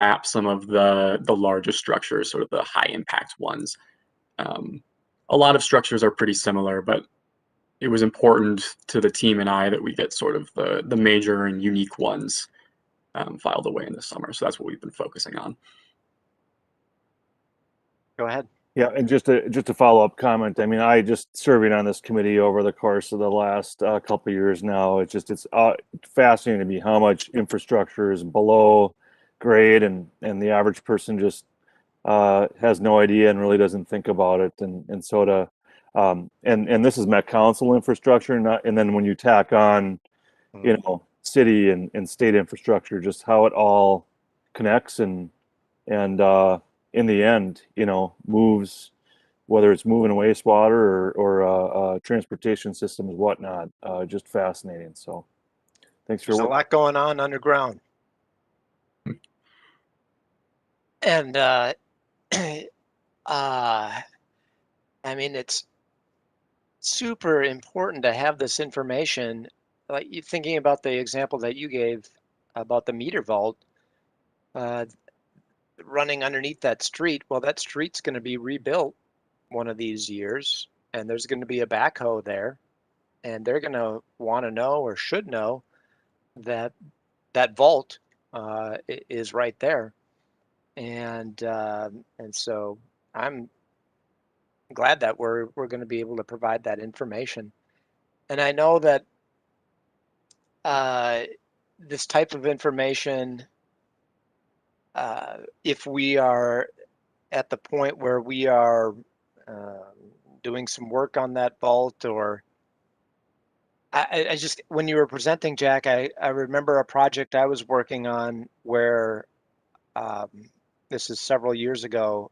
map some of the largest structures, sort of the high impact ones. Um, a lot of structures are pretty similar, but it was important to the team and I that we get sort of the major and unique ones filed away in the summer. So that's what we've been focusing on. Go ahead. Yeah, and just a follow-up comment. I mean, I just serving on this committee over the course of the last couple of years now. It's fascinating to me how much infrastructure is below grade, and the average person just has no idea and really doesn't think about it. And so to and this is Met Council infrastructure, not, and then when you tack on, city and state infrastructure, just how it all connects and in the end, moves, whether it's moving wastewater or transportation systems, whatnot. Just fascinating. So thanks for There's a lot going on underground. And I mean, it's super important to have this information. Like you thinking about the example that you gave about the meter vault running underneath that street. Well, that street's going to be rebuilt one of these years, and there's going to be a backhoe there, and they're going to want to know or should know that that vault is right there. And so I'm glad that we're going to be able to provide that information. And I know that this type of information, if we are at the point where we are doing some work on that vault, or I just, when you were presenting, Jack, I remember a project I was working on where this is several years ago.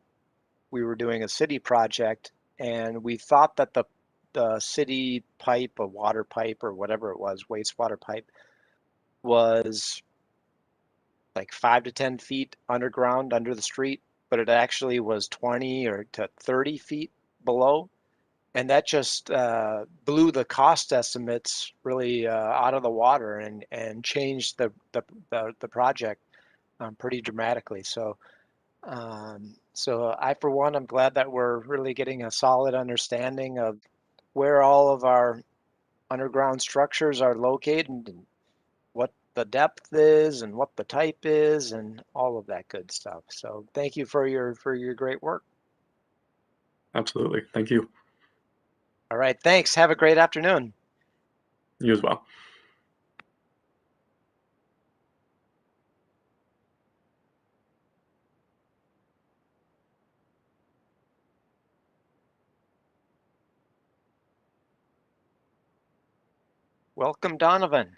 We were doing a city project, and we thought that the city pipe, a water pipe or whatever it was, wastewater pipe, was like 5 to 10 feet underground under the street, but it actually was 20 or to 30 feet below. And that just blew the cost estimates really out of the water and changed the project pretty dramatically. So I, for one, I'm glad that we're really getting a solid understanding of where all of our underground structures are located and what the depth is and what the type is and all of that good stuff. So thank you for your great work. Absolutely. Thank you. All right. Thanks. Have a great afternoon. You as well. Welcome, Donovan.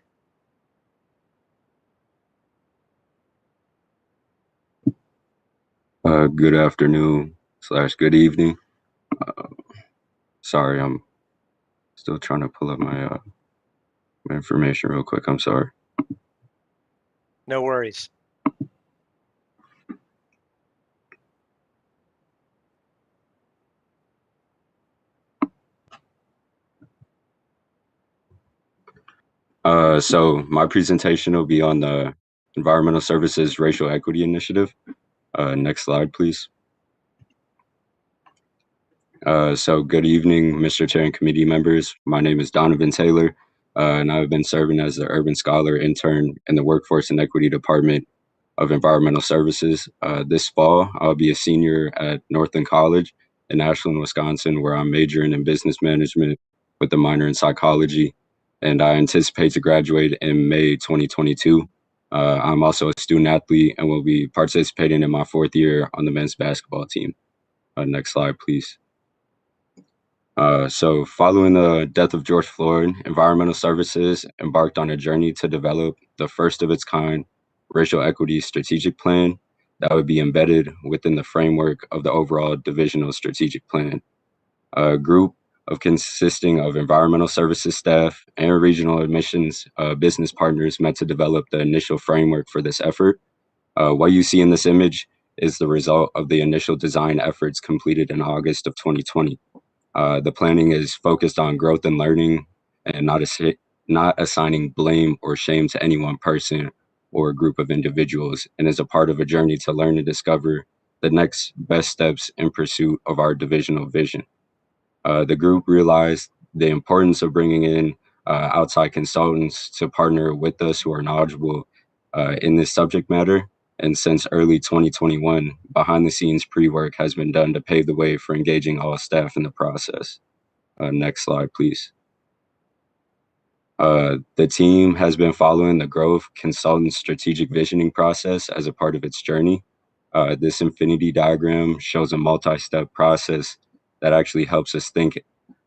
Good afternoon / good evening. Sorry, I'm still trying to pull up my information real quick. I'm sorry. No worries. So my presentation will be on the Environmental Services Racial Equity Initiative. Next slide, please. So good evening, Mr. Chair and committee members. My name is Donovan Taylor, and I've been serving as the Urban Scholar intern in the Workforce and Equity Department of Environmental Services. This fall, I'll be a senior at Northland College in Ashland, Wisconsin, where I'm majoring in business management with a minor in psychology, and I anticipate to graduate in May 2022. I'm also a student athlete and will be participating in my 4th year on the men's basketball team. Next slide, please. So following the death of George Floyd, Environmental Services embarked on a journey to develop the first of its kind racial equity strategic plan that would be embedded within the framework of the overall divisional strategic plan. A group consisting of environmental services staff and regional admissions business partners met to develop the initial framework for this effort. What you see in this image is the result of the initial design efforts completed in August of 2020. The planning is focused on growth and learning and not assigning blame or shame to any one person or a group of individuals, and is a part of a journey to learn and discover the next best steps in pursuit of our divisional vision. The group realized the importance of bringing in outside consultants to partner with us who are knowledgeable in this subject matter. And since early 2021, behind the scenes pre-work has been done to pave the way for engaging all staff in the process. Next slide, please. The team has been following the Growth Consultant strategic visioning process as a part of its journey. This infinity diagram shows a multi-step process that actually helps us think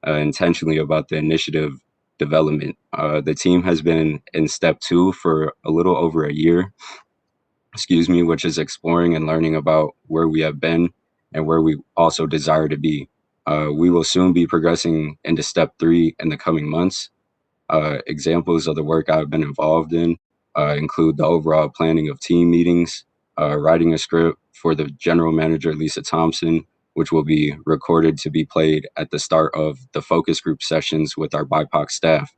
intentionally about the initiative development. The team has been in step 2 for a little over a year, which is exploring and learning about where we have been and where we also desire to be. We will soon be progressing into step 3 in the coming months. Examples of the work I've been involved in include the overall planning of team meetings, writing a script for the general manager, Lisa Thompson, which will be recorded to be played at the start of the focus group sessions with our BIPOC staff,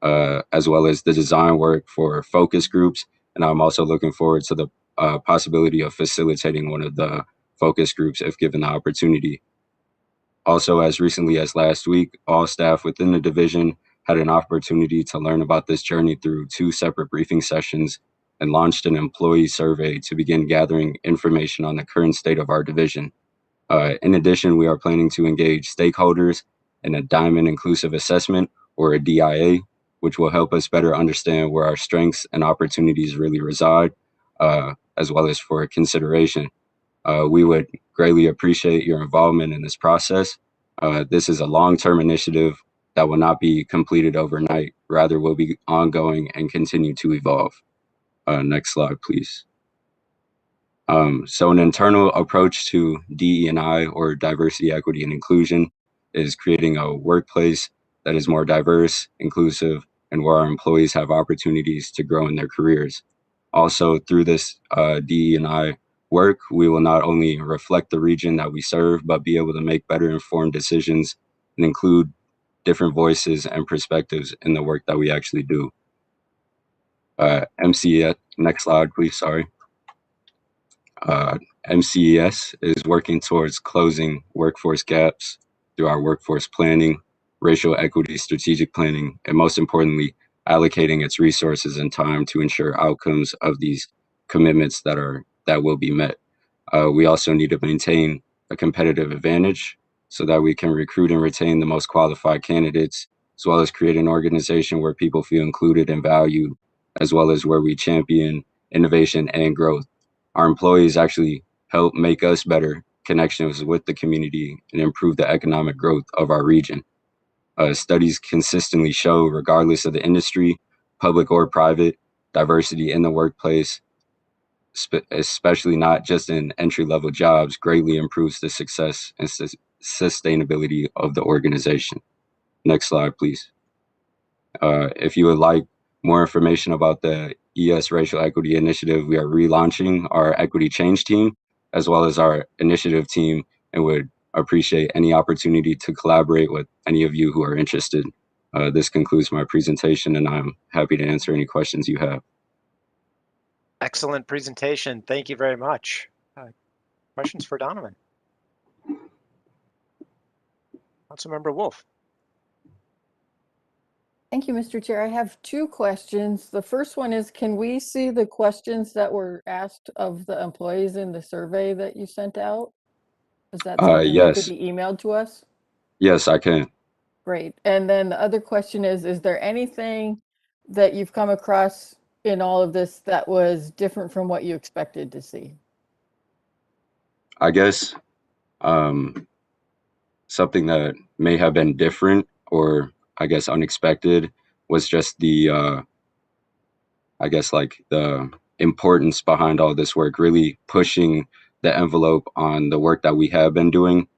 as well as the design work for focus groups. And I'm also looking forward to the possibility of facilitating one of the focus groups if given the opportunity. Also, as recently as last week, all staff within the division had an opportunity to learn about this journey through 2 separate briefing sessions and launched an employee survey to begin gathering information on the current state of our division. In addition, we are planning to engage stakeholders in a Diamond Inclusive Assessment, or a DIA, which will help us better understand where our strengths and opportunities really reside, as well as for consideration. We would greatly appreciate your involvement in this process. This is a long-term initiative that will not be completed overnight, rather will be ongoing and continue to evolve. Next slide, please. So an internal approach to DE&I, or diversity, equity, and inclusion, is creating a workplace that is more diverse, inclusive, and where our employees have opportunities to grow in their careers. Also, through this DE&I work, we will not only reflect the region that we serve, but be able to make better informed decisions and include different voices and perspectives in the work that we actually do. MCES, next slide, please, sorry. MCES is working towards closing workforce gaps through our workforce planning, racial equity strategic planning, and most importantly, allocating its resources and time to ensure outcomes of these commitments that will be met. We also need to maintain a competitive advantage so that we can recruit and retain the most qualified candidates, as well as create an organization where people feel included and valued, as well as where we champion innovation and growth. Our employees actually help make us better connections with the community and improve the economic growth of our region. Studies consistently show, regardless of the industry, public or private, diversity in the workplace, especially not just in entry-level jobs, greatly improves the success and sustainability of the organization. Next slide, please. If you would like more information about the ES Racial Equity Initiative, we are relaunching our Equity Change team, as well as our initiative team, and would appreciate any opportunity to collaborate with any of you who are interested. This concludes my presentation, and I'm happy to answer any questions you have. Excellent presentation. Thank you very much. Questions for Donovan? Councilmember Wolf. Thank you, Mr. Chair. I have 2 questions. The first one is, can we see the questions that were asked of the employees in the survey that you sent out? Is that something that could Yes. be emailed to us? Yes, I can. Great. And then the other question is there anything that you've come across in all of this that was different from what you expected to see? I guess something that may have been different, or I guess unexpected, was just the I guess like the importance behind all this work, really pushing the envelope on the work that we have been doing.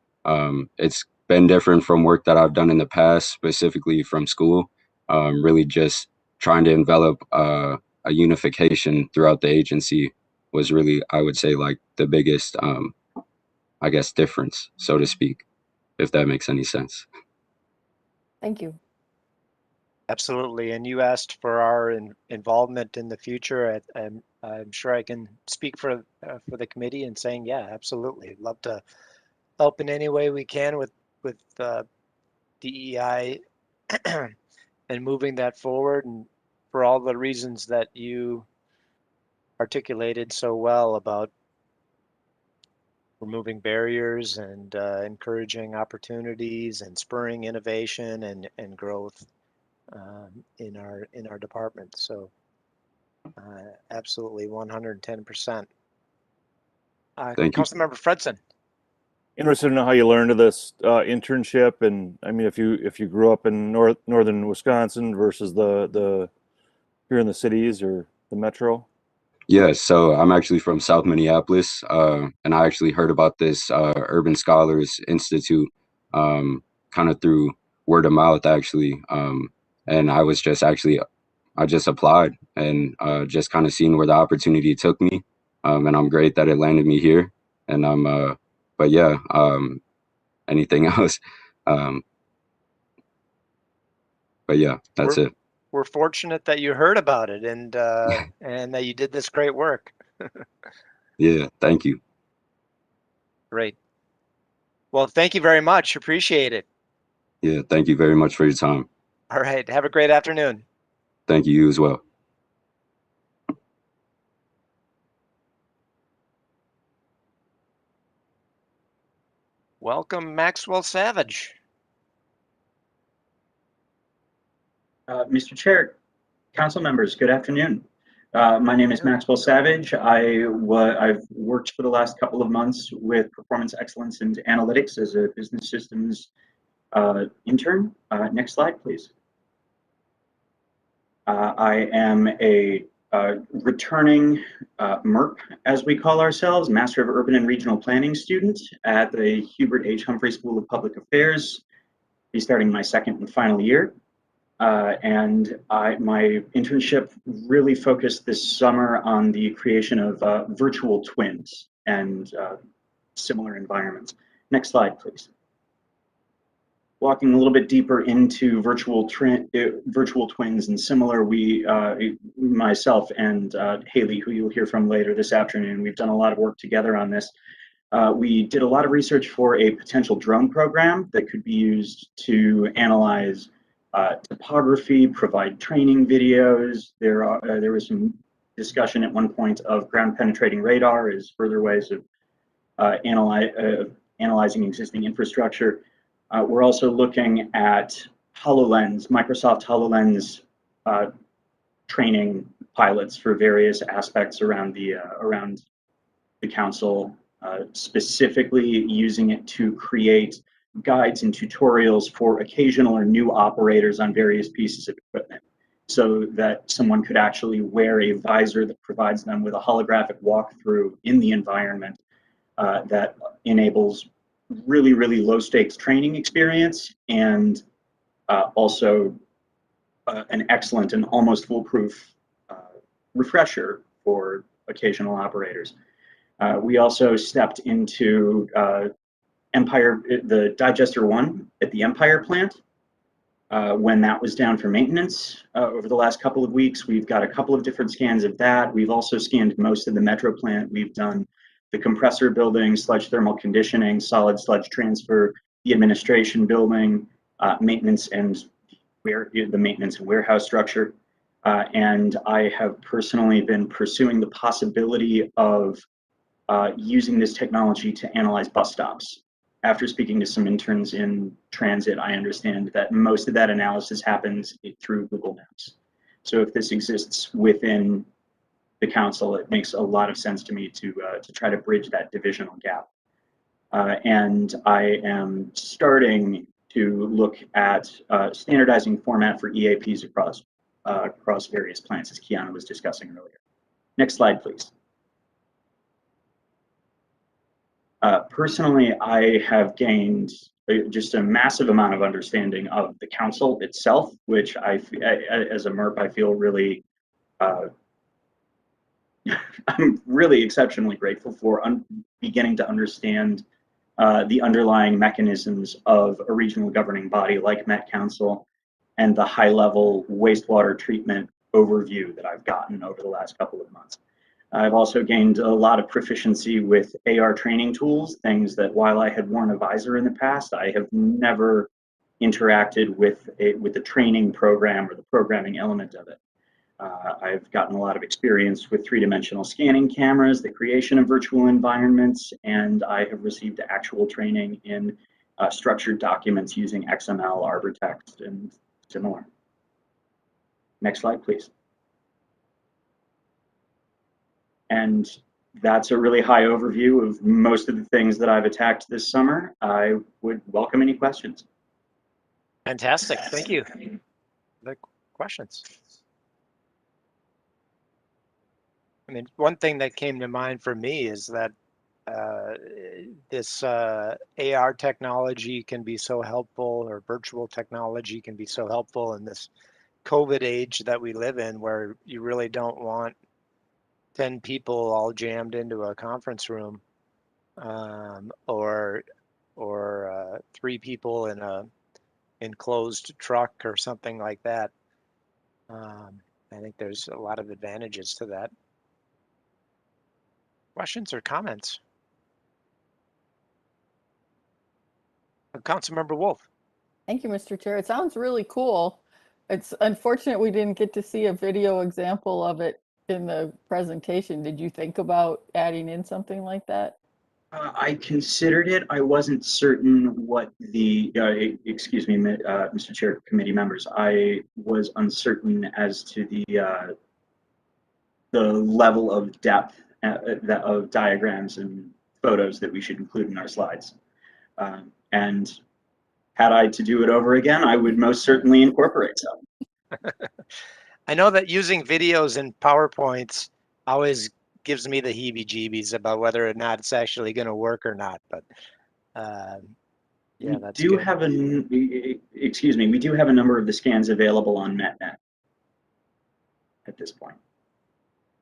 It's been different from work that I've done in the past, specifically from school. Really just trying to envelop a unification throughout the agency was really, I would say, like the biggest, I guess, difference, so to speak, if that makes any sense. Thank you. Absolutely. And you asked for our involvement in the future. I'm sure I can speak for the committee in saying, yeah, absolutely. Love to help in any way we can with DEI and moving that forward, and for all the reasons that you articulated so well about removing barriers and encouraging opportunities and spurring innovation and growth in our department. So absolutely 110%. Thank you. Councilmember Fredson. Interested to know how you learned of this internship, and I mean, if you grew up in northern Wisconsin versus the here in the cities or the metro. Yeah, so I'm actually from South Minneapolis, and I actually heard about this Urban Scholars Institute kind of through word of mouth, actually. And I just applied and just kind of seen where the opportunity took me. And I'm great that it landed me here. And but yeah, anything else? Um, but yeah, that's it. We're fortunate that you heard about it and that you did this great work. Yeah, thank you. Great. Well, thank you very much. Appreciate it. Yeah, thank you very much for your time. All right. Have a great afternoon. Thank you as well. Welcome, Maxwell Savage. Mr. Chair, council members, good afternoon. My name is Maxwell Savage. I've worked for the last couple of months with Performance Excellence and Analytics as a business systems intern. Next slide, please. I am a returning MERP, as we call ourselves, Master of Urban and Regional Planning student at the Hubert H. Humphrey School of Public Affairs. Be starting my second and final year. And my internship really focused this summer on the creation of virtual twins and similar environments. Next slide, please. Walking a little bit deeper into virtual twins and similar, myself and Haley, who you'll hear from later this afternoon, we've done a lot of work together on this. We did a lot of research for a potential drone program that could be used to analyze topography, provide training videos. There was some discussion at one point of ground penetrating radar as further ways of analyzing existing infrastructure. We're also looking at HoloLens, Microsoft HoloLens training pilots for various aspects around the council, specifically using it to create guides and tutorials for occasional or new operators on various pieces of equipment, so that someone could actually wear a visor that provides them with a holographic walkthrough in the environment that enables really, really low stakes training experience and also an excellent and almost foolproof refresher for occasional operators. We also stepped into the Digester 1 at the Empire plant when that was down for maintenance over the last couple of weeks. We've got a couple of different scans of that. We've also scanned most of the Metro plant. We've done the compressor building, sludge thermal conditioning, solid sludge transfer, the administration building, maintenance and the maintenance and warehouse structure. And I have personally been pursuing the possibility of using this technology to analyze bus stops. After speaking to some interns in transit, I understand that most of that analysis happens through Google Maps. So if this exists within the council, it makes a lot of sense to me to try to bridge that divisional gap. And I am starting to look at standardizing format for EAPs across various plants, as Kiana was discussing earlier. Next slide, please. Personally, I have gained just a massive amount of understanding of the council itself, which as a MERP, I feel really, I'm really exceptionally grateful for beginning to understand the underlying mechanisms of a regional governing body like Met Council and the high-level wastewater treatment overview that I've gotten over the last couple of months. I've also gained a lot of proficiency with AR training tools, things that while I had worn a visor in the past, I have never interacted with the training program or the programming element of it. I've gotten a lot of experience with three-dimensional scanning cameras, the creation of virtual environments, and I have received actual training in structured documents using XML, Arbor Text, and similar. Next slide, please. And that's a really high overview of most of the things that I've attacked this summer. I would welcome any questions. Fantastic. Thank you. The questions. I mean, one thing that came to mind for me is that this AR technology can be so helpful, or virtual technology can be so helpful in this COVID age that we live in, where you really don't want 10 people all jammed into a conference room, or 3 people in a enclosed truck or something like that. I think there's a lot of advantages to that. Questions or comments? Councilmember Wolf. Thank you, Mr. Chair. It sounds really cool. It's unfortunate we didn't get to see a video example of it in the presentation. Did you think about adding in something like that? I considered it. I wasn't certain what the, excuse me, Mr. Chair, committee members. I was uncertain as to the level of depth of diagrams and photos that we should include in our slides. And had I to do it over again, I would most certainly incorporate some. I know that using videos in PowerPoints always gives me the heebie-jeebies about whether or not it's actually going to work or not. But yeah, that's good. Excuse me, we do have a number of the scans available on MetNet at this point.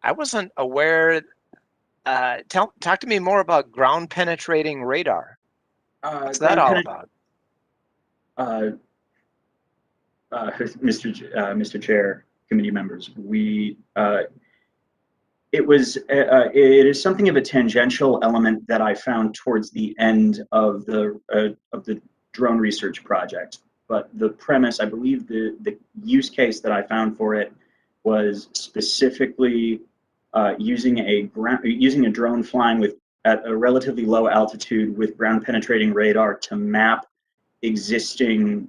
I wasn't aware. Talk to me more about ground penetrating radar. What's that all about? Mr. Chair, committee members, it is something of a tangential element that I found towards the end of the drone research project. But the premise, I believe, the use case that I found for it was specifically using a drone flying at a relatively low altitude with ground penetrating radar to map existing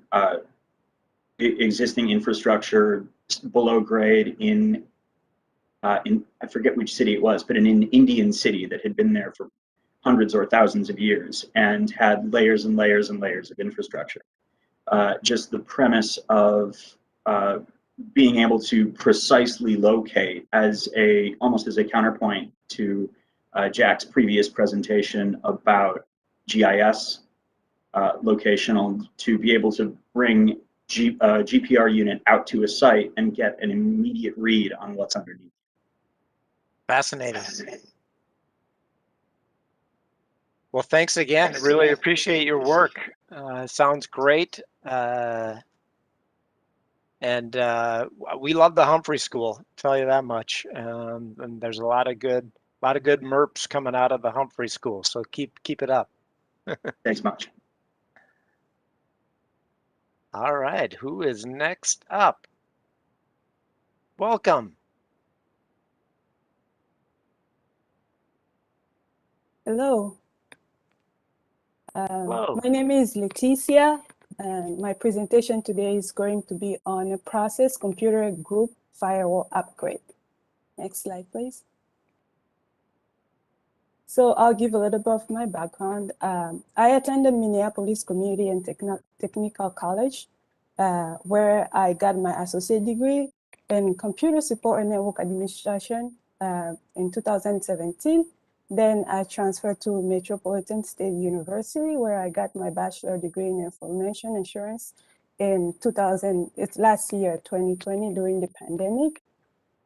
infrastructure below grade in I forget which city it was, but in an Indian city that had been there for hundreds or thousands of years and had layers and layers and layers of infrastructure. Just the premise of being able to precisely locate almost as a counterpoint to Jack's previous presentation about GIS locational, to be able to bring GPR unit out to a site and get an immediate read on what's underneath. Fascinating. Well, thanks again. Really appreciate your work. Sounds great. And we love the Humphrey School, tell you that much. And there's a lot of good MERPs coming out of the Humphrey School. So keep it up. Thanks much. All right, who is next up? Welcome. Hello. Hello. My name is Leticia, and my presentation today is going to be on a process computer group firewall upgrade. Next slide, please. So I'll give a little bit of my background. I attended Minneapolis Community and Technical College, where I got my associate degree in computer support and network administration in 2017. Then I transferred to Metropolitan State University, where I got my bachelor degree in information assurance in last year, 2020, during the pandemic.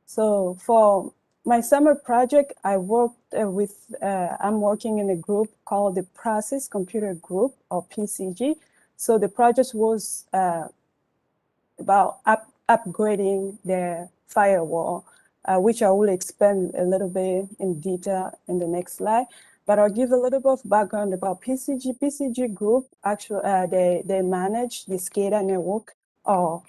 So for my summer project, I worked I'm working in a group called the Process Computer Group, or PCG. So the project was about upgrading their firewall, which I will explain a little bit in detail in the next slide. But I'll give a little bit of background about PCG. PCG Group, actually, they manage the SCADA network or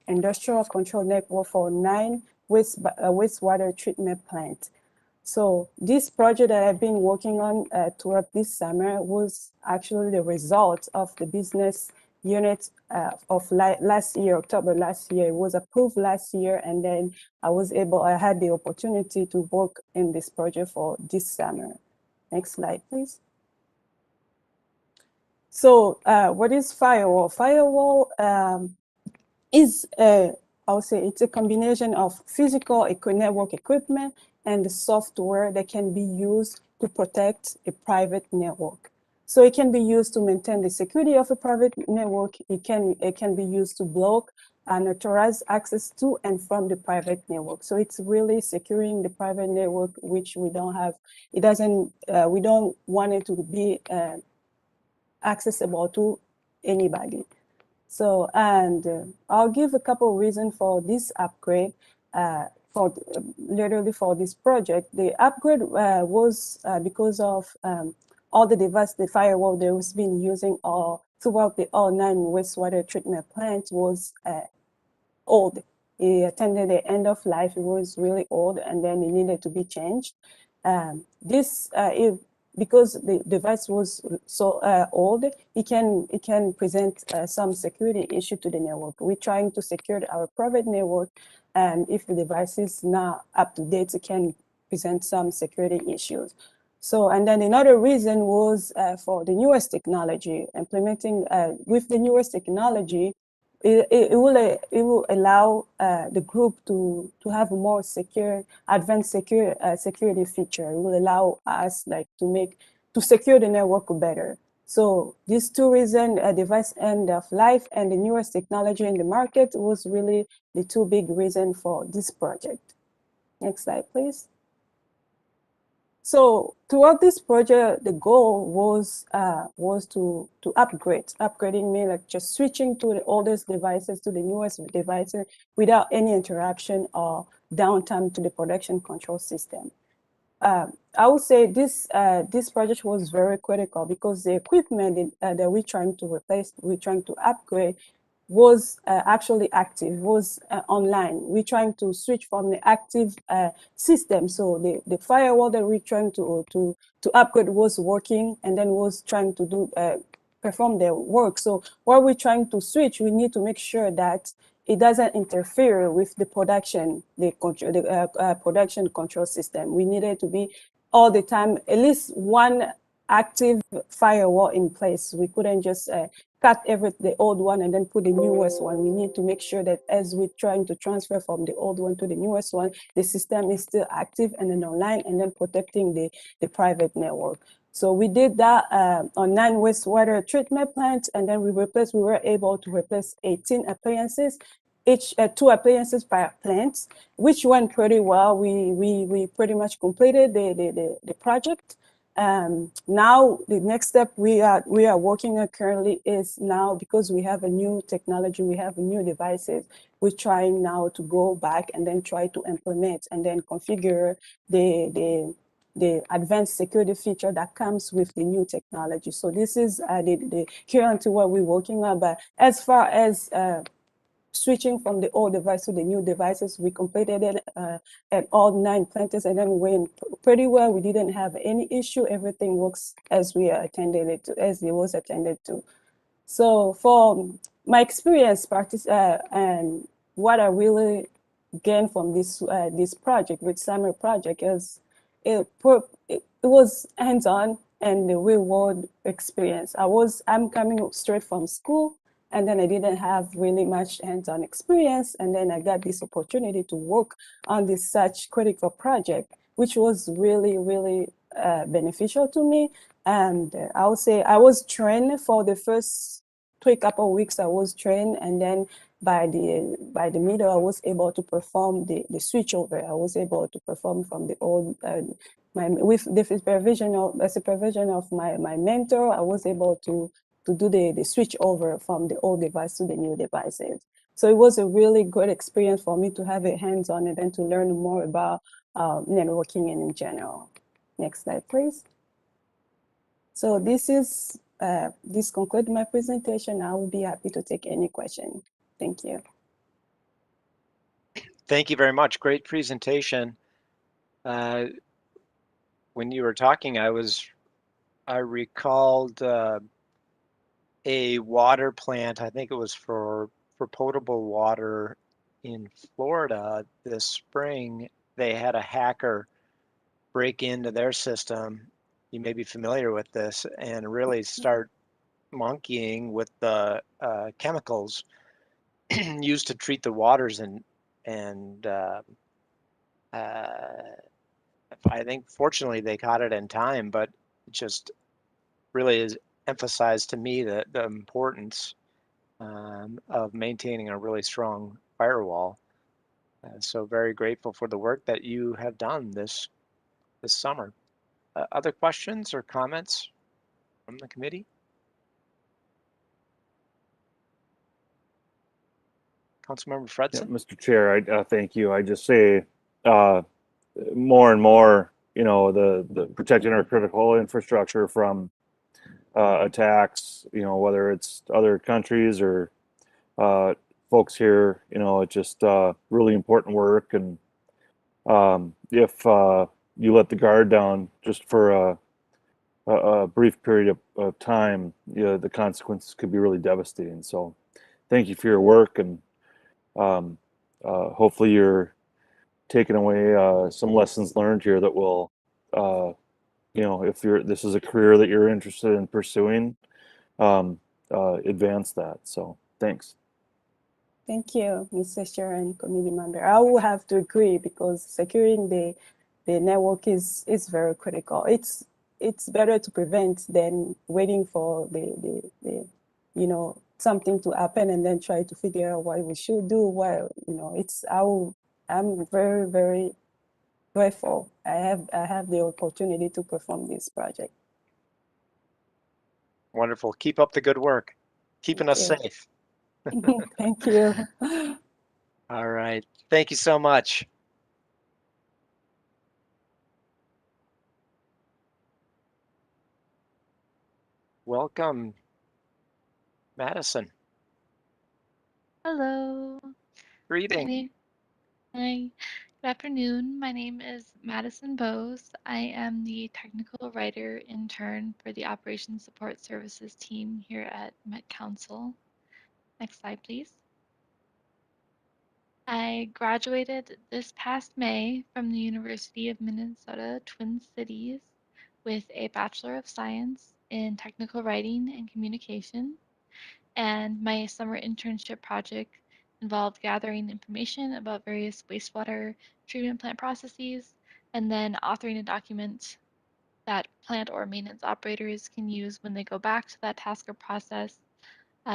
industrial control network for 9 wastewater treatment plants. So this project that I've been working on throughout this summer was actually the result of the business unit of last year, October last year. It was approved last year, and then I had the opportunity to work in this project for this summer. Next slide, please. So what is firewall? Firewall is I would say it's a combination of physical network equipment and the software that can be used to protect a private network. So it can be used to maintain the security of a private network. It can be used to block unauthorized access to and from the private network. So it's really securing the private network, which we don't have. It doesn't. We don't want it to be accessible to anybody. So, and I'll give a couple of reasons for this upgrade, literally for this project. The upgrade was because of all the the firewall that was been using throughout all 9 wastewater treatment plants was old. It attended the end of life. It was really old, and then it needed to be changed. Because the device was so old, it can present some security issue to the network. We're trying to secure our private network, and if the device is not up to date, it can present some security issues. So, and then another reason was for the newest technology. Implementing with the newest technology, it will allow the group to have a more advanced security feature. It will allow us to secure the network better. So these 2 reasons, device end of life and the newest technology in the market, was really the 2 big reasons for this project. Next slide, please. So throughout this project, the goal was to upgrade. Upgrading means like just switching to the oldest devices to the newest devices without any interruption or downtime to the production control system. I would say this project was very critical because the equipment that we're trying to replace, we're trying to upgrade, was actually active, was online. We're trying to switch from the active system. So the firewall that we're trying to upgrade was working, and then was trying to perform their work. So while we're trying to switch, we need to make sure that it doesn't interfere with the production, production control system. We needed to be all the time, at least one active firewall in place. We couldn't just cut the old one and then put the newest one. We need to make sure that as we're trying to transfer from the old one to the newest one, the system is still active and then online, and then protecting the private network. So we did that on 9 wastewater treatment plants, and then we were able to replace 18 appliances, each 2 appliances per plant, which went pretty well. We pretty much completed the project. Now the next step we are working on currently is, now because we have a new technology, we have new devices, we're trying now to go back and then try to implement and then configure the advanced security feature that comes with the new technology. So this is the currently what we're working on. But as far as switching from the old device to the new devices, we completed it at all 9 plants, and then we went pretty well. We didn't have any issue. Everything works as it was attended to. So for my experience, and what I really gained from this project, with summer project, is it was hands-on and the real world experience. I'm coming straight from school, and then I didn't have really much hands-on experience. And then I got this opportunity to work on this such critical project, which was really, really beneficial to me. And I would say I was trained for the first couple of weeks. I was trained, and then by the middle, I was able to perform the switchover. I was able to perform from the old with the supervision of my mentor. I was able to do the switch over from the old device to the new devices. So it was a really good experience for me to have a hands on it and to learn more about networking and in general. Next slide, please. So this concludes my presentation. I will be happy to take any question. Thank you. Thank you very much. Great presentation. When you were talking, I recalled a water plant. I think it was for potable water in Florida this spring. They had a hacker break into their system. You may be familiar with this, and really start monkeying with the chemicals used to treat the waters, and I think fortunately they caught it in time, but it just really is emphasized to me the importance of maintaining a really strong firewall. So very grateful for the work that you have done this summer. Other questions or comments from the committee? Councilmember Yeah, Fredson? Mr. Chair, I thank you. I just say more and more, the protecting our critical infrastructure from attacks, whether it's other countries or folks here, it's just really important work. And if you let the guard down just for a brief period of time, the consequences could be really devastating. So thank you for your work, and hopefully you're taking away some lessons learned here that will, if this is a career that you're interested in pursuing, advance that. So thanks. Thank you, Mr. Chair and committee member. I will have to agree because securing the network is very critical. It's better to prevent than waiting for the something to happen and then try to figure out what we should do. Well, I'm very, very grateful. I have the opportunity to perform this project. Wonderful. Keep up the good work. Keeping us Thank safe. you. Thank you. All right. Thank you so much. Welcome, Madison. Hello. Greeting. Hi. Good afternoon. My name is Madison Bose. I am the technical writer intern for the Operations Support Services team here at Met Council. Next slide, please. I graduated this past May from the University of Minnesota Twin Cities with a Bachelor of Science in Technical Writing and Communication. And my summer internship project involved gathering information about various wastewater treatment plant processes and then authoring a document that plant or maintenance operators can use when they go back to that task or process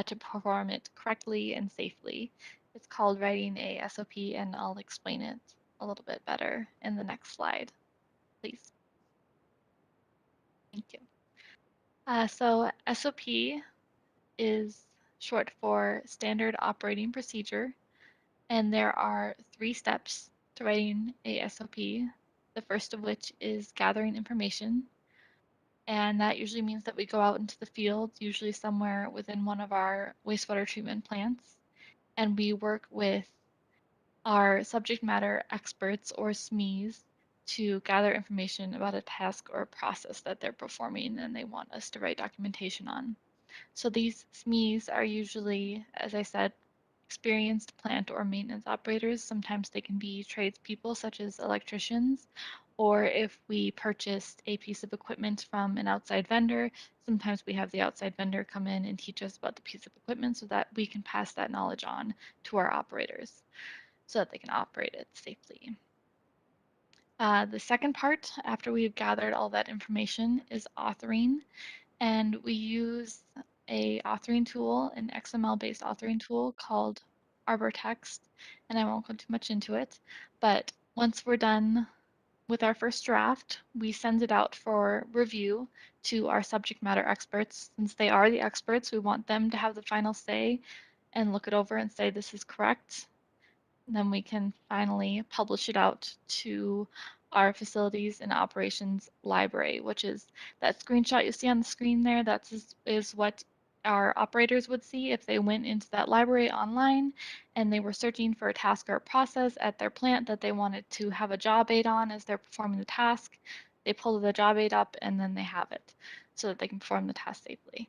to perform it correctly and safely. It's called writing a SOP, and I'll explain it a little bit better in the next slide, please. Thank you. So SOP is short for Standard Operating Procedure, and there are 3 steps to writing a SOP. The first of which is gathering information, and that usually means that we go out into the field, usually somewhere within one of our wastewater treatment plants, and we work with our subject matter experts or SMEs to gather information about a task or a process that they're performing and they want us to write documentation on. So these SMEs are usually, as I said, experienced plant or maintenance operators. Sometimes they can be tradespeople such as electricians, or if we purchased a piece of equipment from an outside vendor, sometimes we have the outside vendor come in and teach us about the piece of equipment so that we can pass that knowledge on to our operators so that they can operate it safely. The second part, after we've gathered all that information, is authoring. And we use a authoring tool, an XML-based authoring tool called Arbor Text, and I won't go too much into it. But once we're done with our first draft, we send it out for review to our subject matter experts. Since they are the experts, we want them to have the final say and look it over and say this is correct. And then we can finally publish it out to our facilities and operations library, which is that screenshot you see on the screen there. Is what our operators would see if they went into that library online and they were searching for a task or a process at their plant that they wanted to have a job aid on as they're performing the task. They pull the job aid up and then they have it so that they can perform the task safely.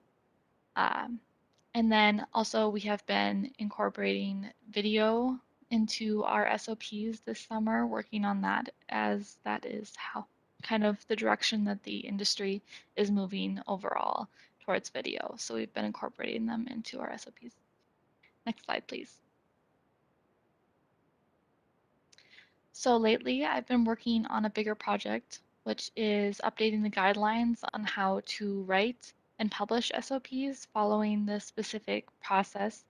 And then also we have been incorporating video into our SOPs this summer, working on that, as that is how kind of the direction that the industry is moving overall towards video. So we've been incorporating them into our SOPs. Next slide, please. So lately I've been working on a bigger project, which is updating the guidelines on how to write and publish SOPs following the specific process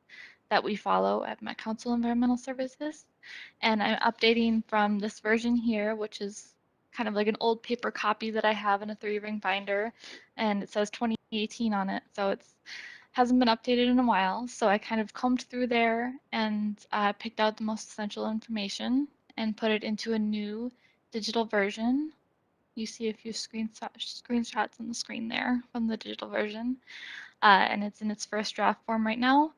that we follow at Met Council Environmental Services. And I'm updating from this version here, which is kind of like an old paper copy that I have in a 3-ring binder, and it says 2018 on it. So it's hasn't been updated in a while. So I kind of combed through there and picked out the most essential information and put it into a new digital version. You see a few screenshots on the screen there from the digital version. And it's in its first draft form right now,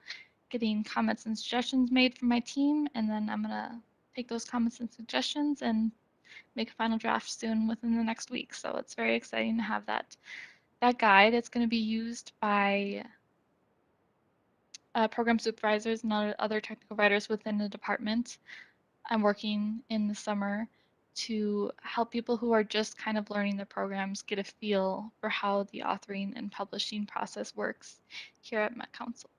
getting comments and suggestions made from my team, and then I'm gonna take those comments and suggestions and make a final draft soon within the next week. So it's very exciting to have that guide. It's going to be used by program supervisors and other technical writers within the department. I'm working in the summer to help people who are just kind of learning the programs get a feel for how the authoring and publishing process works here at Met Council.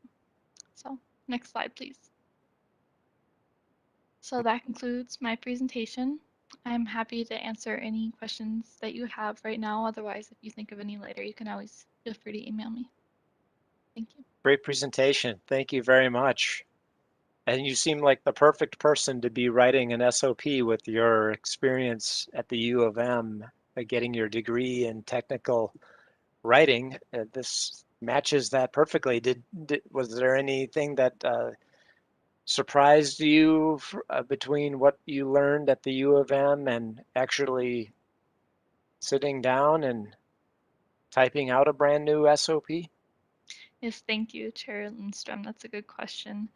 So next slide, please. So that concludes my presentation. I'm happy to answer any questions that you have right now. Otherwise, if you think of any later, you can always feel free to email me. Thank you. Great presentation. Thank you very much. And you seem like the perfect person to be writing an SOP with your experience at the U of M, getting your degree in technical writing. This matches that perfectly. Was there anything that surprised you between what you learned at the U of M and actually sitting down and typing out a brand new SOP? Yes, thank you, Chair Lindstrom. That's a good question.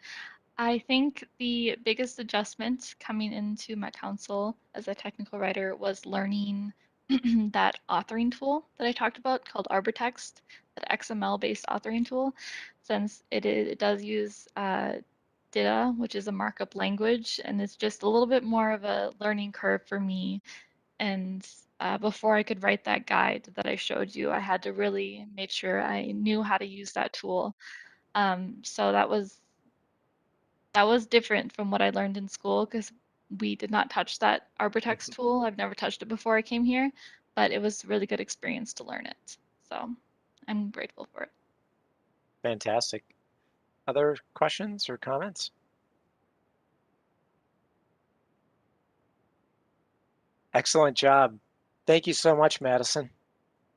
I think the biggest adjustment coming into my council as a technical writer was learning that authoring tool that I talked about called ArborText, that XML-based authoring tool, since it does use DITA, which is a markup language, and it's just a little bit more of a learning curve for me. And before I could write that guide that I showed you, I had to really make sure I knew how to use that tool. So that was different from what I learned in school because we did not touch that ArborText tool. I've never touched it before I came here, but it was a really good experience to learn it. So I'm grateful for it. Fantastic. Other questions or comments? Excellent job. Thank you so much, Madison.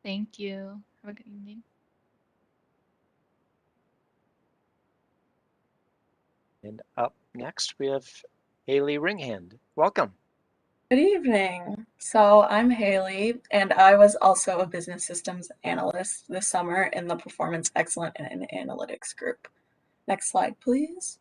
Thank you. Have a good evening. And up next, we have Haley Ringhand. Welcome. Good evening. So I'm Haley, and I was also a business systems analyst this summer in the Performance Excellence and Analytics group. Next slide, please.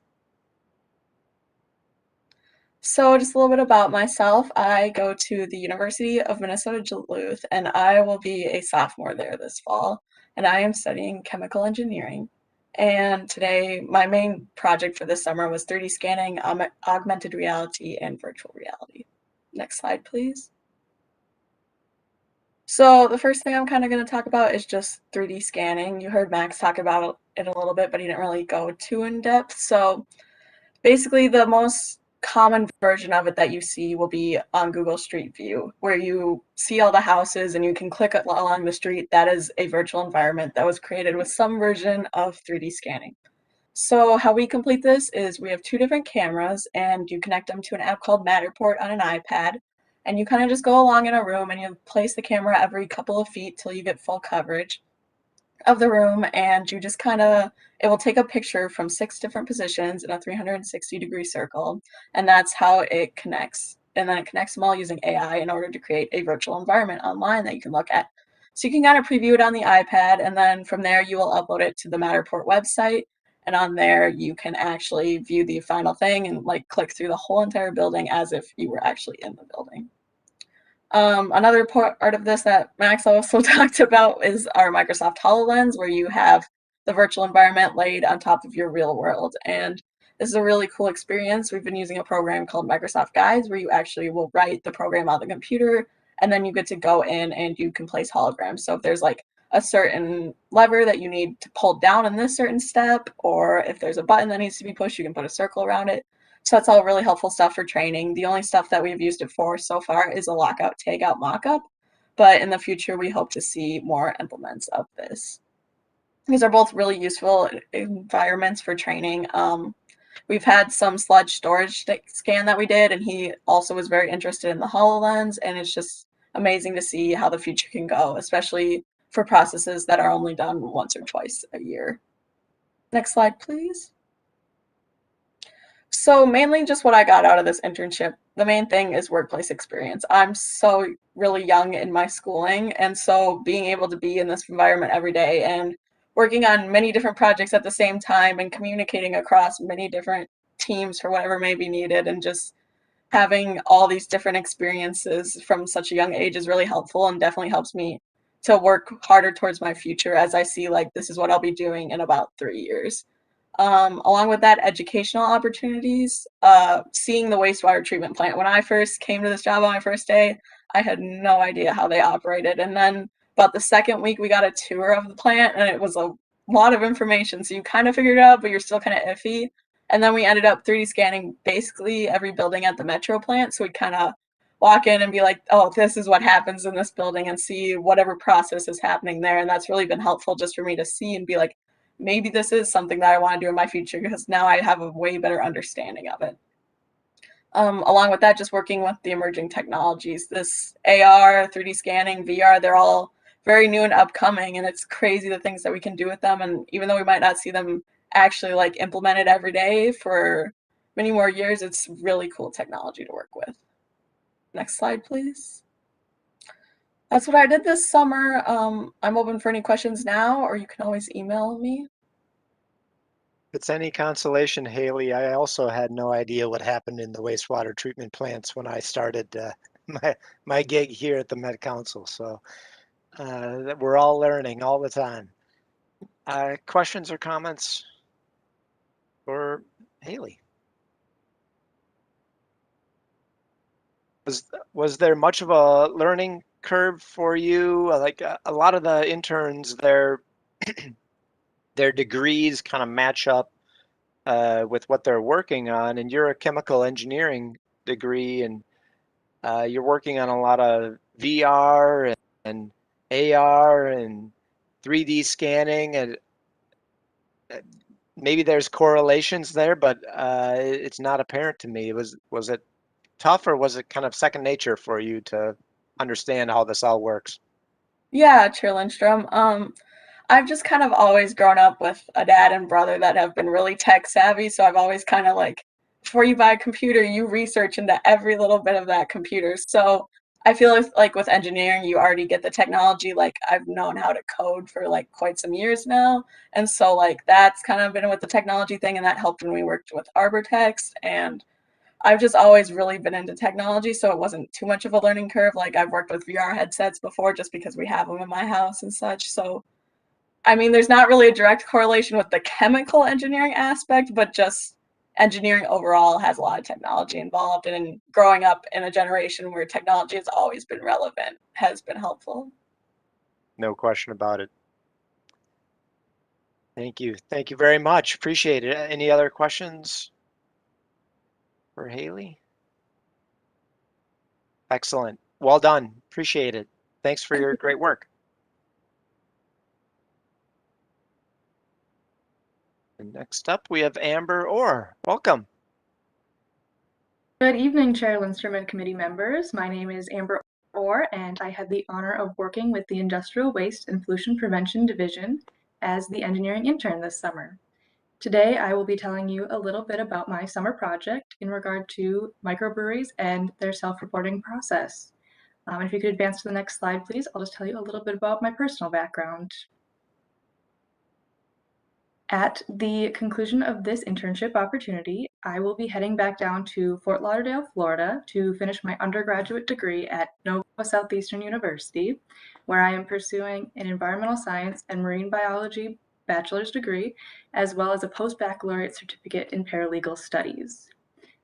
So just a little bit about myself. I go to the University of Minnesota Duluth, and I will be a sophomore there this fall, and I am studying chemical engineering. And today, my main project for this summer was 3D scanning, augmented reality, and virtual reality. Next slide, please. So the first thing I'm kind of going to talk about is just 3D scanning. You heard Max talk about it a little bit, but he didn't really go too in depth. So basically the most common version of it that you see will be on Google Street View, where you see all the houses and you can click along the street. That is a virtual environment that was created with some version of 3D scanning. So how we complete this is we have 2 different cameras and you connect them to an app called Matterport on an iPad. And you kind of just go along in a room and you place the camera every couple of feet till you get full coverage. of the room, and you just kind of, it will take a picture from 6 different positions in a 360-degree circle, and that's how it connects. And then it connects them all using AI in order to create a virtual environment online that you can look at. So you can kind of preview it on the iPad, and then from there you will upload it to the Matterport website. And on there you can actually view the final thing and like click through the whole entire building as if you were actually in the building. Another part of this that Max also talked about is our Microsoft HoloLens, where you have the virtual environment laid on top of your real world. And this is a really cool experience. We've been using a program called Microsoft Guides, where you actually will write the program on the computer, and then you get to go in and you can place holograms. So if there's like a certain lever that you need to pull down in this certain step, or if there's a button that needs to be pushed, you can put a circle around it. So that's all really helpful stuff for training. The only stuff that we've used it for so far is a lockout tagout mockup, but in the future we hope to see more implements of this. These are both really useful environments for training. We've had some sludge storage scan that we did, and he also was very interested in the HoloLens, and it's just amazing to see how the future can go, especially for processes that are only done once or twice a year. Next slide, please. So mainly just what I got out of this internship. The main thing is workplace experience. I'm so really young in my schooling, and so being able to be in this environment every day and working on many different projects at the same time and communicating across many different teams for whatever may be needed, and just having all these different experiences from such a young age is really helpful and definitely helps me to work harder towards my future as I see like this is what I'll be doing in about 3 years. Along with that, educational opportunities, seeing the wastewater treatment plant. When I first came to this job on my first day, I had no idea how they operated. And then about the second week, we got a tour of the plant, and it was a lot of information. So you kind of figured it out, but you're still kind of iffy. And then we ended up 3D scanning basically every building at the Metro plant. So we kind of walk in and be like, oh, this is what happens in this building, and see whatever process is happening there. And that's really been helpful just for me to see and be like, maybe this is something that I want to do in my future, because now I have a way better understanding of it. Along with that, just working with the emerging technologies, this AR, 3D scanning, VR, they're all very new and upcoming, and it's crazy the things that we can do with them. And even though we might not see them actually like implemented every day for many more years, it's really cool technology to work with. Next slide, please. That's what I did this summer. I'm open for any questions now, or you can always email me. If it's any consolation, Haley, I also had no idea what happened in the wastewater treatment plants when I started my gig here at the Met Council. So we're all learning all the time. Questions or comments for Haley? Was there much of a learning curve for you? Like a lot of the interns, their degrees kind of match up with what they're working on, and you're a chemical engineering degree, and you're working on a lot of VR and AR and 3D scanning, and maybe there's correlations there, but it's not apparent to me. Was it tough, or was it kind of second nature for you to understand how this all works? Yeah, Chair Lindstrom. I've just kind of always grown up with a dad and brother that have been really tech savvy. So I've always kind of like, before you buy a computer, you research into every little bit of that computer. So I feel like with engineering, you already get the technology. Like I've known how to code for like quite some years now. And so like that's kind of been with the technology thing, and that helped when we worked with Arbortext. And I've just always really been into technology, so it wasn't too much of a learning curve. Like I've worked with VR headsets before just because we have them in my house and such. So I mean, there's not really a direct correlation with the chemical engineering aspect, but just engineering overall has a lot of technology involved. And growing up in a generation where technology has always been relevant has been helpful. No question about it. Thank you. Thank you very much. Appreciate it. Any other questions for Haley? Excellent. Well done. Appreciate it. Thanks for your great work. And next up, we have Amber Orr. Welcome. Good evening, Chair Lindstrom and committee members. My name is Amber and I had the honor of working with the Industrial Waste and Pollution Prevention Division as the engineering intern this summer. Today, I will be telling you a little bit about my summer project in regard to microbreweries and their self-reporting process. If you could advance to the next slide, please, I'll just tell you a little bit about my personal background. At the conclusion of this internship opportunity, I will be heading back down to Fort Lauderdale, Florida to finish my undergraduate degree at Nova Southeastern University, where I am pursuing an environmental science and marine biology bachelor's degree, as well as a post-baccalaureate certificate in paralegal studies.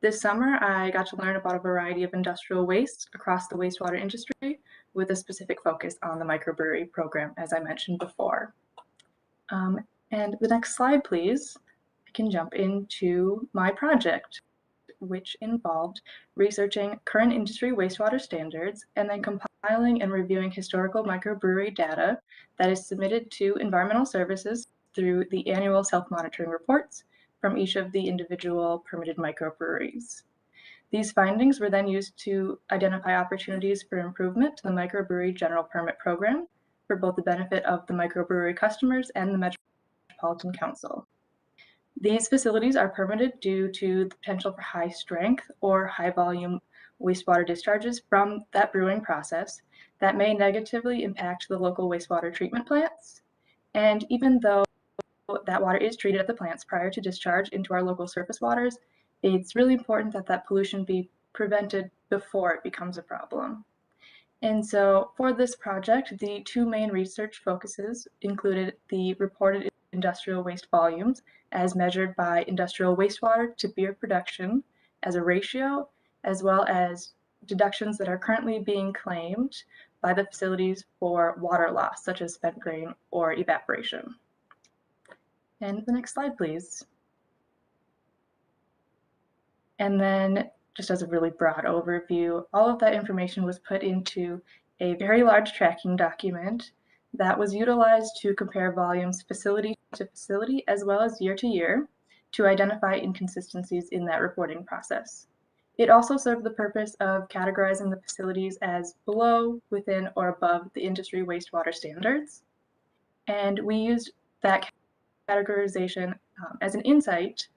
This summer, I got to learn about a variety of industrial wastes across the wastewater industry with a specific focus on the microbrewery program, as I mentioned before. And the next slide, please. I can jump into my project, which involved researching current industry wastewater standards and then compiling and reviewing historical microbrewery data that is submitted to environmental services through the annual self-monitoring reports from each of the individual permitted microbreweries. These findings were then used to identify opportunities for improvement to the microbrewery general permit program for both the benefit of the microbrewery customers and the Metropolitan Council. These facilities are permitted due to the potential for high strength or high volume wastewater discharges from that brewing process that may negatively impact the local wastewater treatment plants. And even though that water is treated at the plants prior to discharge into our local surface waters, it's really important that that pollution be prevented before it becomes a problem. And so for this project, the two main research focuses included the reported industrial waste volumes as measured by industrial wastewater to beer production as a ratio, as well as deductions that are currently being claimed by the facilities for water loss, such as spent grain or evaporation. And the next slide, please. And then just as a really broad overview, all of that information was put into a very large tracking document that was utilized to compare volumes facility to facility as well as year to year to identify inconsistencies in that reporting process. It also served the purpose of categorizing the facilities as below, within, or above the industry wastewater standards. And we used that categorization as an insight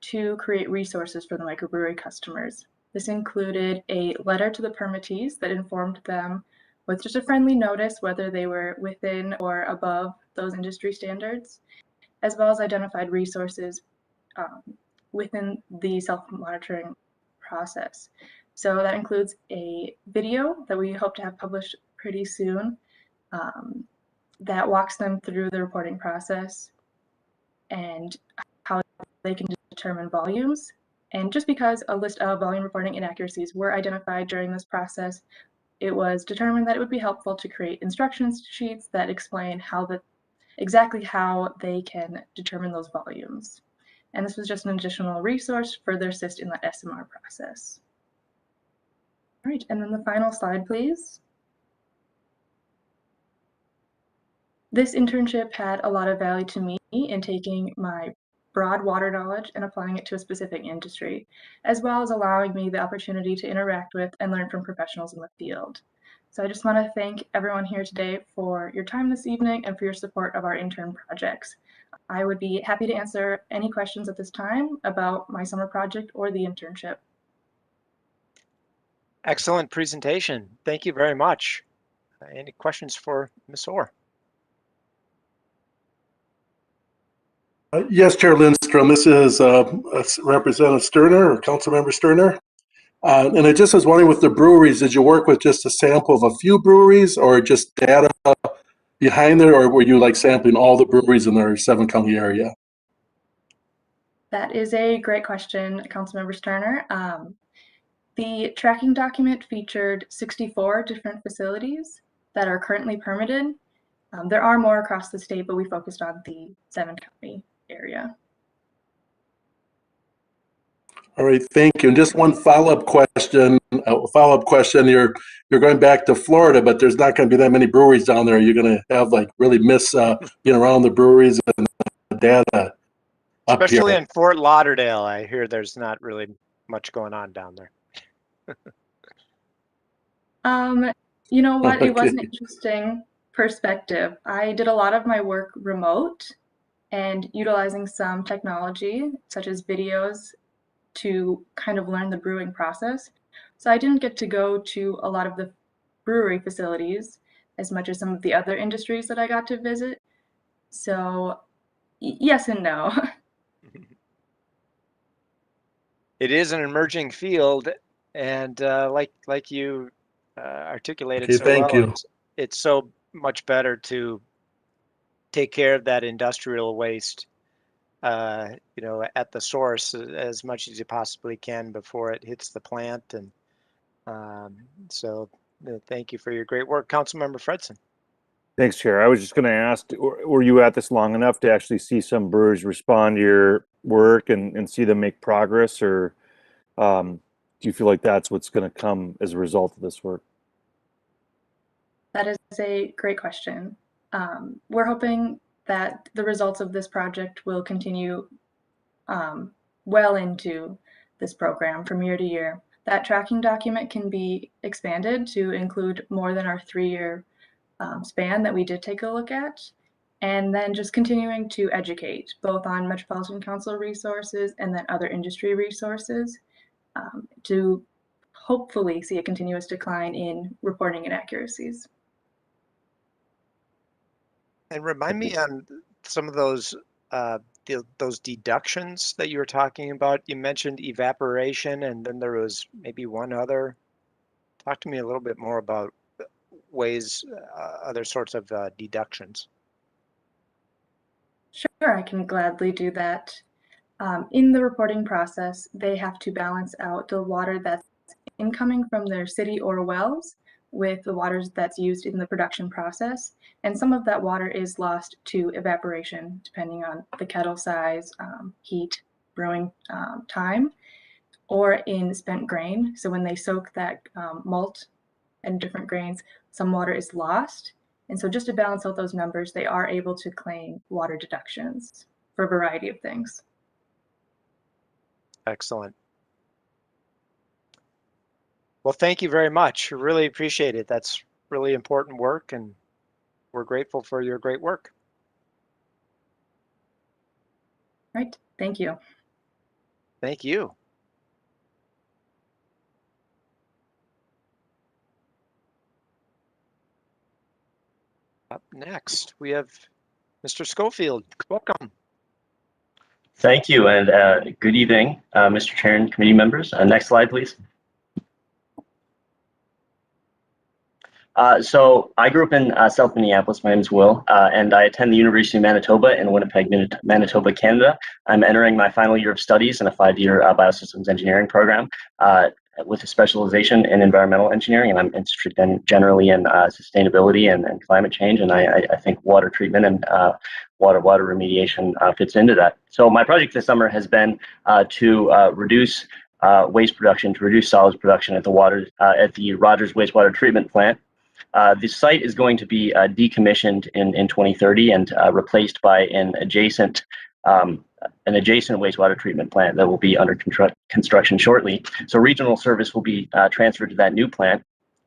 to create resources for the microbrewery customers. This included a letter to the permittees that informed them with just a friendly notice whether they were within or above those industry standards, as well as identified resources within the self-monitoring process. So that includes a video that we hope to have published pretty soon that walks them through the reporting process and how they can determine volumes. And just because a list of volume reporting inaccuracies were identified during this process, it was determined that it would be helpful to create instructions sheets that explain exactly how they can determine those volumes. And this was just an additional resource to further assist in that SMR process. All right, and then the final slide, please. This internship had a lot of value to me in taking my broad water knowledge and applying it to a specific industry, as well as allowing me the opportunity to interact with and learn from professionals in the field. So I just want to thank everyone here today for your time this evening and for your support of our intern projects. I would be happy to answer any questions at this time about my summer project or the internship. Excellent presentation. Thank you very much. Any questions for Ms. Orr? Yes, Chair Lindstrom, this is Representative Sterner or Councilmember Sterner. And I just was wondering with the breweries, did you work with just a sample of a few breweries or just data behind there, or were you like sampling all the breweries in their 7-county area? That is a great question, Councilmember Sterner. The tracking document featured 64 different facilities that are currently permitted. There are more across the state, but we focused on the 7-county area. All right, thank you. And just one follow-up question. You're going back to Florida, but there's not going to be that many breweries down there. You're going to have like really miss being around the breweries and the data. Especially in Fort Lauderdale, I hear there's not really much going on down there. You know what? It was an Okay. interesting perspective. I did a lot of my work remote and utilizing some technology, such as videos, to kind of learn the brewing process. So I didn't get to go to a lot of the brewery facilities as much as some of the other industries that I got to visit. So yes and no. It is an emerging field, and like you articulated Okay, so thank well, you. it's so much better to take care of that industrial waste, at the source as much as you possibly can before it hits the plant. And so, thank you for your great work, Councilmember Fredson. Thanks, Chair. I was just going to ask, were you at this long enough to actually see some brewers respond to your work and see them make progress, or do you feel like that's what's going to come as a result of this work? That is a great question. We're hoping that the results of this project will continue well into this program from year to year. That tracking document can be expanded to include more than our 3-year span that we did take a look at, and then just continuing to educate both on Metropolitan Council resources and then other industry resources to hopefully see a continuous decline in reporting inaccuracies. And remind me on some of those those deductions that you were talking about. You mentioned evaporation, and then there was maybe one other. Talk to me a little bit more about ways, other sorts of deductions. Sure, I can gladly do that. In the reporting process, they have to balance out the water that's incoming from their city or wells with the waters that's used in the production process. And some of that water is lost to evaporation, depending on the kettle size, heat, brewing time, or in spent grain. So when they soak that malt and different grains, some water is lost. And so just to balance out those numbers, they are able to claim water deductions for a variety of things. Excellent. Well, thank you very much. Really appreciate it. That's really important work, and we're grateful for your great work. Right. Thank you. Thank you. Up next, we have Mr. Schofield. Welcome. Thank you, and good evening, Mr. Chair and committee members. Next slide, please. So I grew up in South Minneapolis. My name is Will, and I attend the University of Manitoba in Winnipeg, Manitoba, Canada. I'm entering my final year of studies in a 5-year biosystems engineering program with a specialization in environmental engineering, and I'm interested generally in sustainability and climate change, and I think water treatment and water remediation fits into that. So my project this summer has been to reduce waste production, to reduce solids production at the Rogers wastewater treatment plant. The site is going to be decommissioned in 2030 and replaced by an adjacent wastewater treatment plant that will be under construction shortly. So regional service will be transferred to that new plant.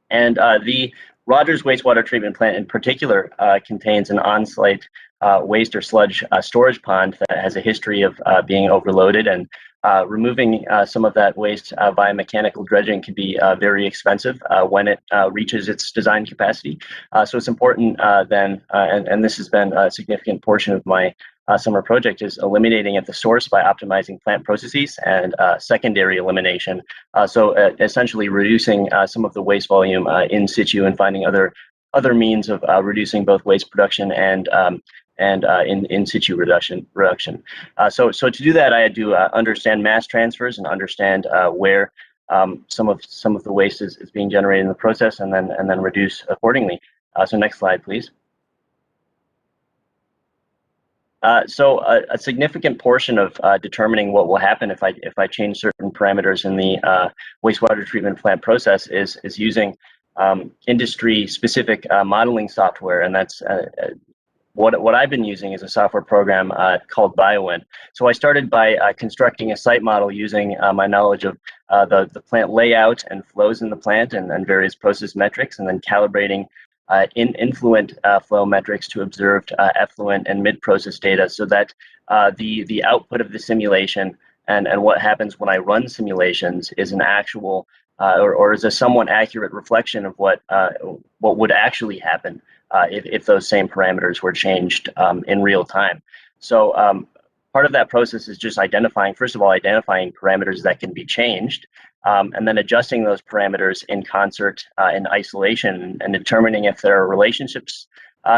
And the Rogers wastewater treatment plant in particular contains an on-site waste or sludge storage pond that has a history of being overloaded, and removing some of that waste via mechanical dredging can be very expensive when it reaches its design capacity. So it's important then, and this has been a significant portion of my summer project, is eliminating at the source by optimizing plant processes and secondary elimination. So essentially reducing some of the waste volume in situ and finding other means of reducing both waste production and in situ reduction. So to do that, I had to understand mass transfers and understand where some of the waste is being generated in the process, and then reduce accordingly. So next slide, please. So a significant portion of determining what will happen if I change certain parameters in the wastewater treatment plant process is using industry-specific modeling software, and that's what I've been using is a software program called BioWin. So I started by constructing a site model using my knowledge of the plant layout and flows in the plant and various process metrics, and then calibrating influent flow metrics to observed effluent and mid-process data, so that the output of the simulation and what happens when I run simulations is an actual or is a somewhat accurate reflection of what would actually happen if those same parameters were changed in real time. So part of that process is just first of all, identifying parameters that can be changed, and then adjusting those parameters in concert in isolation and determining if there are relationships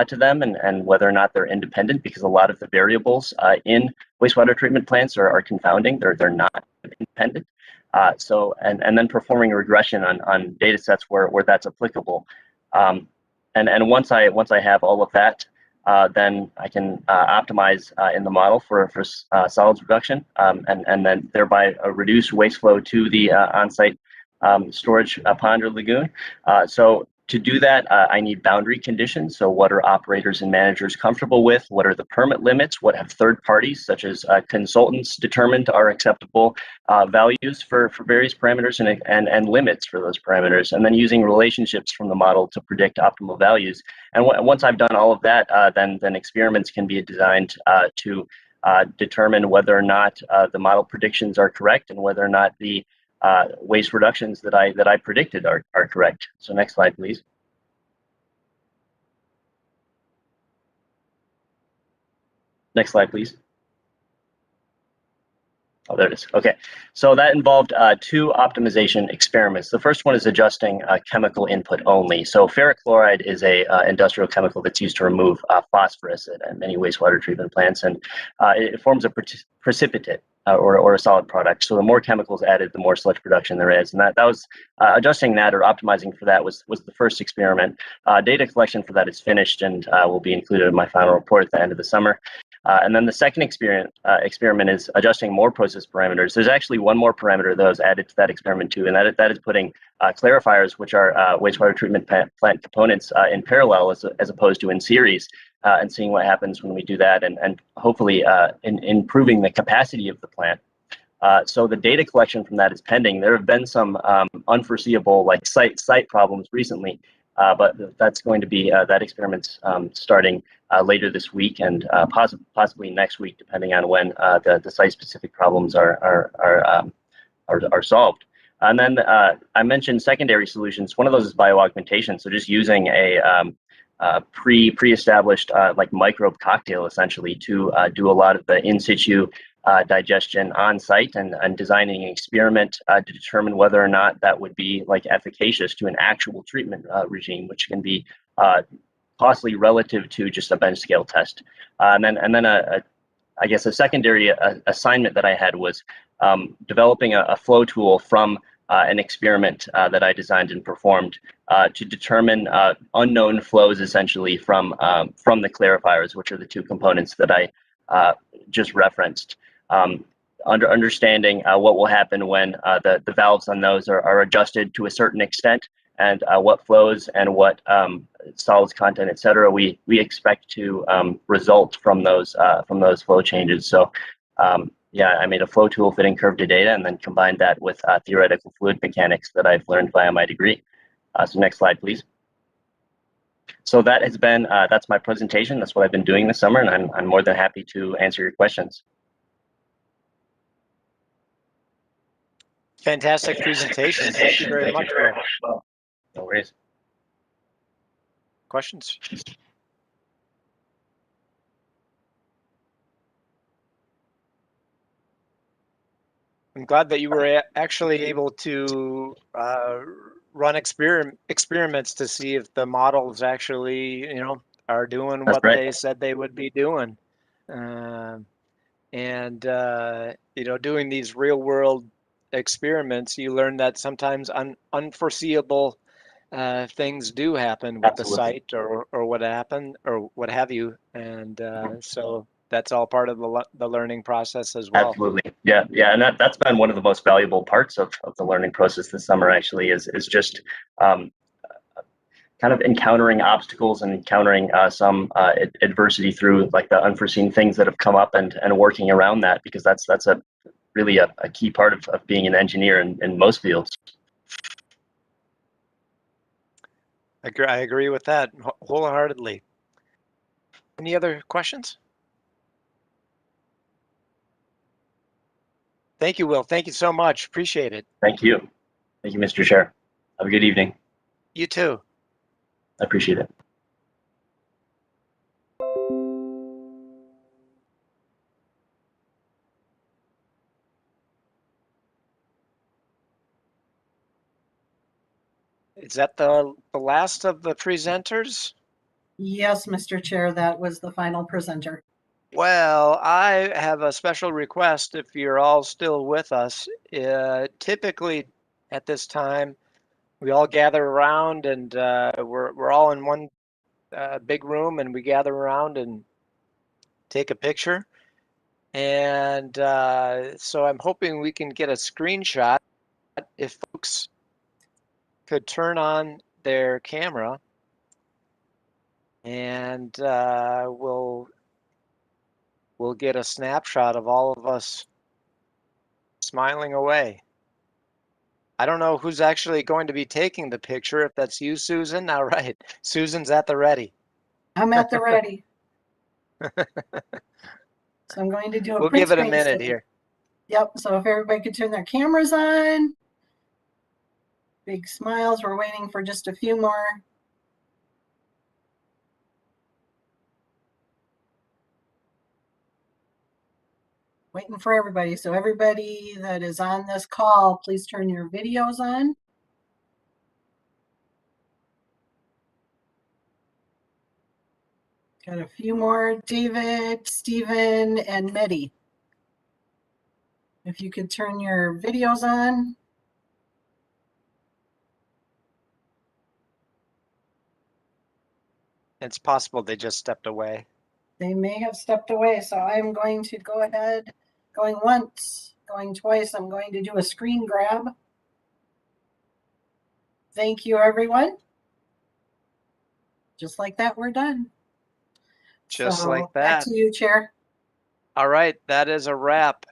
to them and whether or not they're independent, because a lot of the variables in wastewater treatment plants are confounding. They're not independent. And then performing a regression on data sets where that's applicable. And once I have all of that, then I can optimize in the model for solids reduction, and then thereby reduce waste flow to the on-site storage pond or lagoon. So to do that, I need boundary conditions. So what are operators and managers comfortable with? What are the permit limits? What have third parties, such as consultants, determined are acceptable values for various parameters and limits for those parameters? And then using relationships from the model to predict optimal values. And once I've done all of that, then experiments can be designed to determine whether or not the model predictions are correct and whether or not the waste reductions that I predicted are correct. So next slide, please. Next slide, please. Oh, there it is. Okay, so that involved two optimization experiments. The first one is adjusting chemical input only. So ferric chloride is a industrial chemical that's used to remove phosphorus at many wastewater treatment plants, and it forms a precipitate or a solid product. So the more chemicals added, the more sludge production there is, and that was adjusting that or optimizing for that was the first experiment. Data collection for that is finished and will be included in my final report at the end of the summer. And then the second experiment is adjusting more process parameters. There's actually one more parameter that was added to that experiment too, and that is putting clarifiers, which are wastewater treatment plant components, in parallel as opposed to in series, and seeing what happens when we do that, and hopefully improving the capacity of the plant. So the data collection from that is pending. There have been some unforeseeable site problems recently, but that's going to be that experiment's starting later this week and possibly next week, depending on when the site-specific problems are solved. And then I mentioned secondary solutions. One of those is bioaugmentation. So just using a pre-established like microbe cocktail essentially to do a lot of the in situ digestion on site and designing an experiment to determine whether or not that would be like efficacious to an actual treatment regime, which can be costly relative to just a bench scale test. And then I guess a secondary assignment that I had was developing a flow tool from an experiment that I designed and performed to determine unknown flows essentially from the clarifiers, which are the two components that I just referenced. Understanding what will happen when the valves on those are adjusted to a certain extent, and what flows and what solids content, et cetera, we expect to result from those flow changes. So yeah, I made a flow tool fitting curved data and then combined that with theoretical fluid mechanics that I've learned via my degree. So next slide, please. So that has been, that's my presentation. That's what I've been doing this summer, and I'm more than happy to answer your questions. Fantastic presentation. Thank you very much, Will. No worries. Questions? I'm glad that you were actually able to run experiments to see if the models actually, are doing That's what right. they said they would be doing. Doing these real world experiments, you learn that sometimes unforeseeable things do happen with Absolutely. the site or what happened or what have you. And so that's all part of the learning process as well. Absolutely. Yeah. And that's been one of the most valuable parts of the learning process this summer, actually, is just kind of encountering obstacles and encountering some adversity through like the unforeseen things that have come up and working around that, because that's a really a key part of being an engineer in most fields. I agree with that wholeheartedly. Any other questions? Thank you, Will. Thank you so much. Appreciate it. Thank you. Thank you, Mr. Chair. Have a good evening. You too. I appreciate it. Is that the last of the presenters? Yes, Mr. Chair, that was the final presenter. Well, I have a special request if you're all still with us. Typically at this time, we all gather around and we're all in one big room and we gather around and take a picture. And so I'm hoping we can get a screenshot if folks could turn on their camera, and we'll get a snapshot of all of us smiling away. I don't know who's actually going to be taking the picture, if that's you, Susan. All right, Susan's at the ready. I'm at the ready. So I'm going to do a We'll print give it a screen minute statement. here. Yep, so if everybody could turn their cameras on. Big smiles, we're waiting for just a few more. Waiting for everybody. So everybody that is on this call, please turn your videos on. Got a few more, David, Stephen, and Mehdi. If you could turn your videos on. It's possible they just stepped away. They may have stepped away, so I'm going to go ahead, going once, going twice. I'm going to do a screen grab. Thank you, everyone. Just like that, we're done. Just So, like back that. to you, Chair. All right, that is a wrap.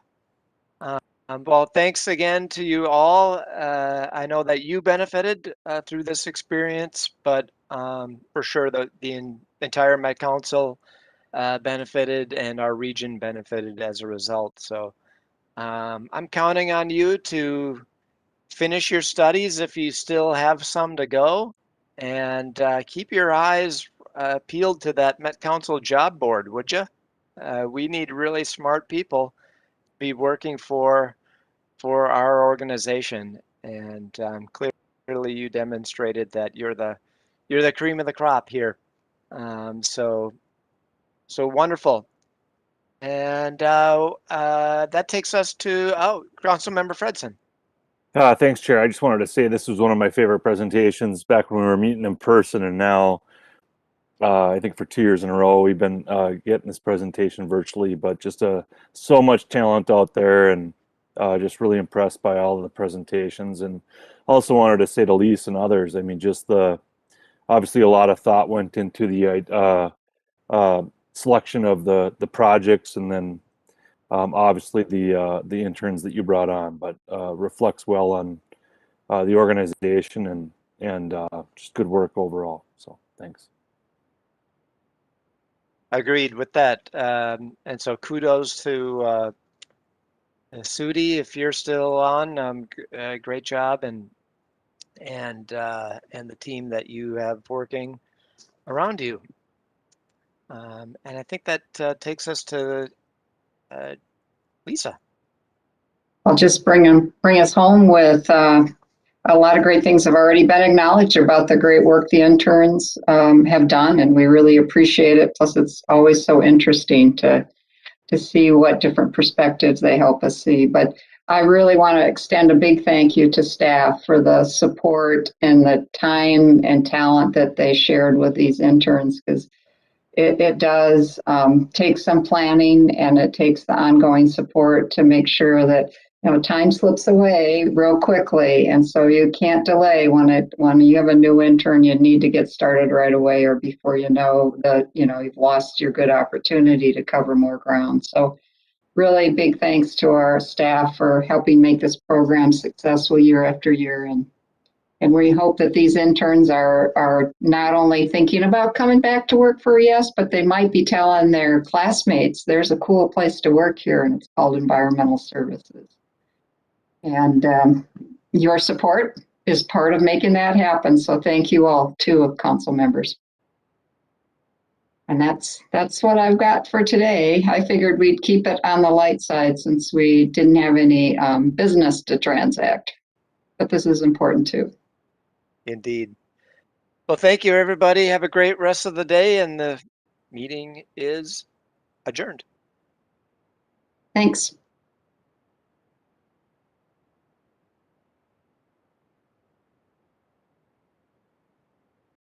Well, thanks again to you all. I know that you benefited through this experience, but for sure the entire Met Council benefited and our region benefited as a result. So I'm counting on you to finish your studies if you still have some to go, and keep your eyes peeled to that Met Council job board, would you? We need really smart people to be working for our organization, and clearly you demonstrated that you're the cream of the crop here. So wonderful. And that takes us to Councilmember Fredson. Thanks, Chair. I just wanted to say this was one of my favorite presentations back when we were meeting in person, and now I think for 2 years in a row we've been getting this presentation virtually. But just so much talent out there, and just really impressed by all of the presentations. And also wanted to say to Lisa and others, I mean, just obviously a lot of thought went into the selection of the projects, and then obviously the interns that you brought on, but reflects well on the organization and just good work overall. So thanks. Agreed with that. And so kudos to Sudi, if you're still on. Great job, and the team that you have working around you. And I think that takes us to Lisa. I'll just bring us home with a lot of great things have already been acknowledged about the great work the interns have done, and we really appreciate it. Plus, it's always so interesting to see what different perspectives they help us see. But I really want to extend a big thank you to staff for the support and the time and talent that they shared with these interns, because it does take some planning, and it takes the ongoing support to make sure that time slips away real quickly, and so you can't delay when you have a new intern. You need to get started right away, or before you know that you've lost your good opportunity to cover more ground. So really big thanks to our staff for helping make this program successful year after year, and we hope that these interns are not only thinking about coming back to work for ES, but they might be telling their classmates there's a cool place to work here, and it's called environmental services. And your support is part of making that happen. So thank you all, too, council members. And that's what I've got for today. I figured we'd keep it on the light side since we didn't have any business to transact. But this is important, too. Indeed. Well, thank you, everybody. Have a great rest of the day, and the meeting is adjourned. Thanks.